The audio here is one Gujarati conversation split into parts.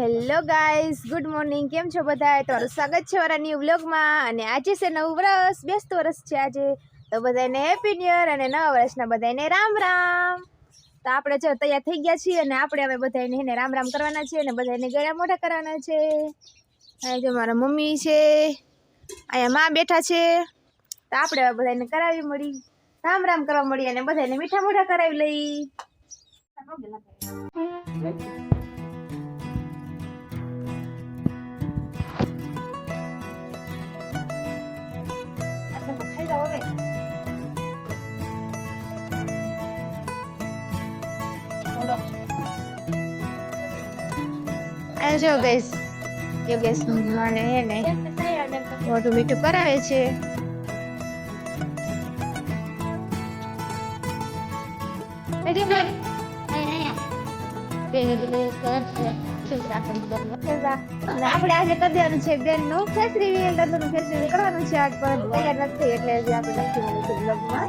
Hello guys, good morning. કેમ છો બધા? તમારું સ્વાગત છે મારા ન્યૂ વ્લોગમાં. અને આજે છે નવું વર્ષ, બેસતું વર્ષ છે આજે. તો બધાને હેપી ન્યુ યર અને નવા વર્ષના બધાને રામ રામ. તો આપણે જો તૈયાર થઈ ગયા છીએ અને આપણે હવે બધાને એને રામ રામ કરવાના છે અને બધાને ગળા મોઢા કરવાના છે. અને જો મારા મમ્મી છે, અહીંયા માં બેઠા છે. તો આપણે હવે બધાને કરાવી મળી, રામ રામ કરવા મળી અને બધાને મીઠા મોઢા કરાવી લઈ. જો ગઈસ યોગેશ મને એને મોટું મીઠું કરાવે છે. આપણે આજે કરી દેવાનું છે બેન નું ફેસ રિવીલ, નંદુનું ફેસ રિવીલ કરવાનું છે. આજ પણ તૈયાર નથી એટલે આપણે નથી મળ્યું બ્લોગમાં.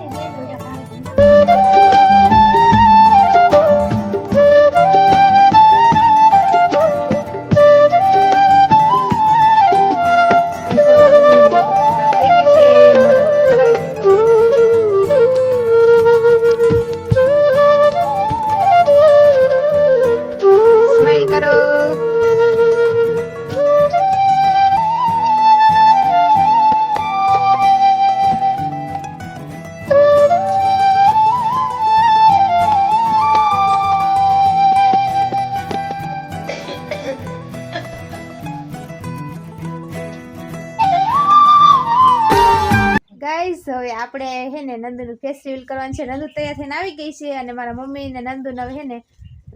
ગાઈસ, હવે આપણે હે ને નંદુનું ફેસ રિવીલ કરવાનું છે. નંદુ તૈયાર થઈને આવી ગઈ છે અને મારા મમ્મી ને નંદુ ને હે ને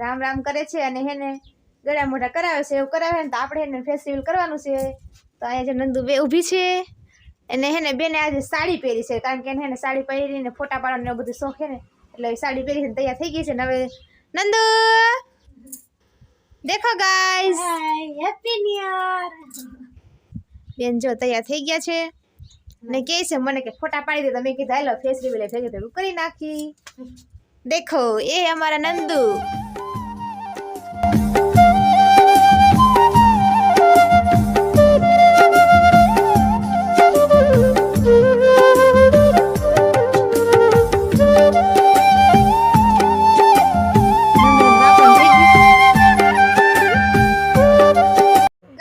રામ રામ કરે છે અને હે ને ગળા મોઢા કરાવે છે. એવું કરાવે ને તો આપણે એને ફેસ રિવીલ કરવાનું છે. તો અહીંયા જે નંદુ બે ઊભી છે અને હે ને બેને આજે સાડી પહેરી છે, કારણ કે એને હે ને સાડી પહેરીને ફોટા પાડવાનો એવું બધું શોખ છે ને, એટલે સાડી પહેરી તૈયાર થઈ ગઈ છે. ને હવે નંદુ દેખો ગાઈસ, હેપી ન્યુ યર. બેન જો તૈયાર થઈ ગયા છે ને કે છે મને કે ફોટા પાડી દે. તમે કીધું હાલો ફેસ રિવીલ ભેગી ભેગું કરી નાખી. દેખો એ અમારા નંદુ.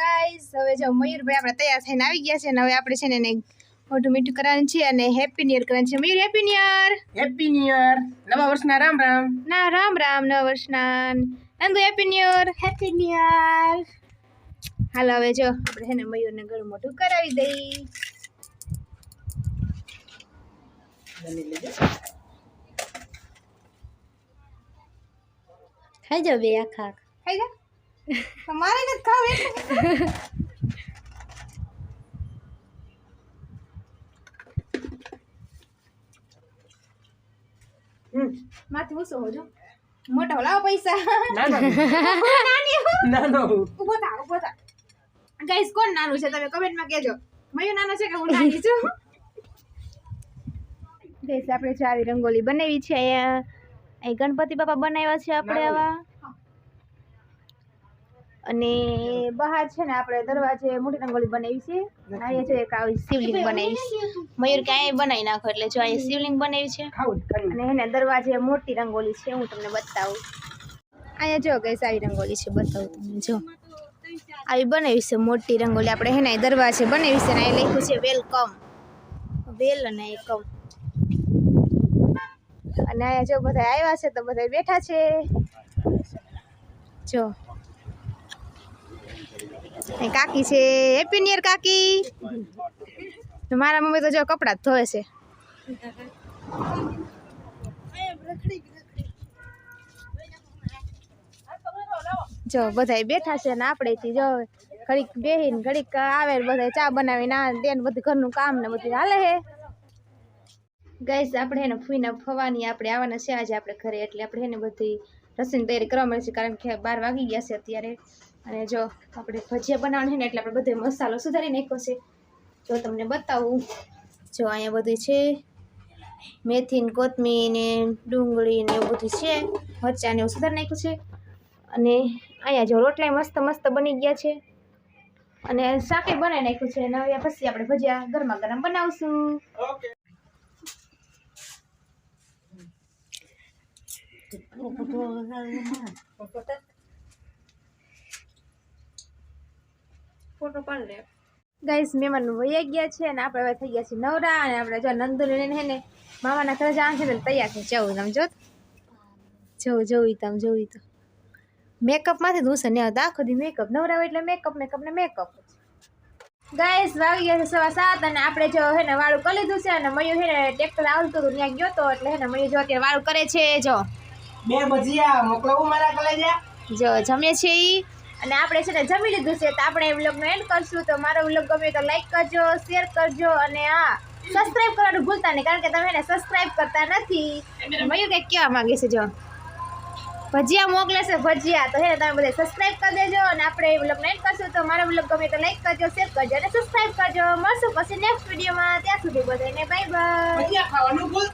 ગાઈસ, હવે જો મયુરભાઈ આપણે તૈયાર થઈને આવી ગયા છે ને હવે આપણે છે ને એને મોટું મીઠું કરવાનું છે અને હેપી ન્યુ યર કરવાનું છે. Mayur happy new year. Happy new year, નવા વર્ષના રામ રામ. ના રામ રામ, નવા વર્ષના. Nandu happy new year. Happy new year. હાલો હવે જો આપણે છે ને મયુરને ગળું મોટું કરાવી દઈ. ખાઈ જાવ બે આખા. ખાઈ જા. તમારે નથી ખાવ એટલે. માથી ઉસો હોજો. મોટો લાવો પૈસા. નાનો ઉભો થા. ગાઈસ, કોણ નાનું છે તમે કમેન્ટમાં કહેજો. મયુર નાનો છે કે હું નાની છું? ગાઈસ, આપણે જો આવી રંગોલી બનાવી છે. અહીં ગણપતિ બાપા બનાવ્યા છે આપણે આવા. અને બહાર છે ને આપણે દરવાજે મોટી રંગોલી બનાવી છે. અહીંયા જો એક આવી શિવલિંગ બનાવી છે. મયુર કે અહીંયા બનાવી નાખો, એટલે જો અહીંયા શિવલિંગ બનાવી છે. અને એને દરવાજે મોટી રંગોલી છે, હું તમને બતાવું. અહીંયા જો ગઈસ આવી રંગોલી છે, બતાવું તમને. જો આવી બનાવી છે મોટી રંગોલી આપણે હે ને દરવાજે બનાવી છે. અને અહીં લખ્યું છે વેલકમ, વેલ અને કમ. અને અહીંયા જો બધા આવ્યા છે તો બધા બેઠા છે. જો કાકી છે, હેપી ન્યુ યર કાકી. મારા મમ્મી તો જો કપડાં ધોવે છે. જો બધા બેઠા છે ને આપણે જો ઘડીક બેહીને ઘડીક આવે બધા ચા બનાવીને આ દે બધું ઘરનું કામ ને બધું હાલે છે. ગાઈસ, આપણે એને ફૂઈના ફવાની આપણે આવવાના છે આજે આપણે ઘરે, એટલે આપણે એને બધી રસોઈની તૈયારી કરવા મળે છે, કારણ કે 12 વાગી ગયા છે અત્યારે. અને જો આપણે ભજીયા બનાવવાનું છે ને એટલે આપણે બધો મસાલો સુધારી નાખ્યો છે. જો તમને બતાવું, જો અહીંયા બધું છે મેથી ને કોથમીર ને ડુંગળી ને એવું બધું છે, મરચાં ને એવું સુધારી નાખ્યું છે. અને અહીંયા જો રોટલા મસ્ત મસ્ત બની ગયા છે અને શાકે બનાવી નાખ્યું છે અને હવે પછી આપણે ભજીયા ગરમા ગરમ બનાવશું. ફોટો પાડ લે. ગાઈસ મહેમાન વૈયા ગયા છે અને આપણે હવે થઈ ગયા છીએ નવરા અને આપણે જો નંદુને હે ને મામાના ઘરે જવાનું છે એટલે તૈયાર થઈ જવું તમે જોઈ તમે તો મેકઅપમાંથી દૂસે ને આવતા આખો દી મેકઅપ નવરા હોય એટલે મેકઅપ ને મેકઅપ. ગાઈસ વાગી ગયા છે 7:15 અને આપણે જો હે ને વાળું કરી લીધું છે અને મયુ હે ને ટ્રેક્ટર આવતું હતું ત્યાં ગયો તો એટલે હે ને મયુ જો અત્યારે વાળું કરે છે. જો 2 ભજીયા મોકલાવું મારા કલેજા. જો જમે છે ઈ અને આપણે છે ને જમી લીધું છે તો આપણે એ વ્લોગનો એન્ડ કરશું. તો મારો વ્લોગ ગમે તો લાઈક કરજો, શેર કરજો અને હા સબસ્ક્રાઇબ કરવાનું ભૂલતા નહીં કારણ કે તમે એને સબસ્ક્રાઇબ કરતા નથી. મયુ કંઈક કહેવા માંગે છે જો ભજીયા મોકલે છે ભજીયા તો હે ને તમે બધા સબસ્ક્રાઇબ કરી દેજો અને આપણે એ વ્લોગનો એન્ડ કરશું. તો મારો વ્લોગ ગમે તો લાઈક કરજો, શેર કરજો અને સબસ્ક્રાઇબ કરજો. મળશું પછી નેક્સ્ટ વિડીયોમાં. ત્યાં સુધી બધાને બાય બાય. ભજીયા ખાવાનું ભૂલ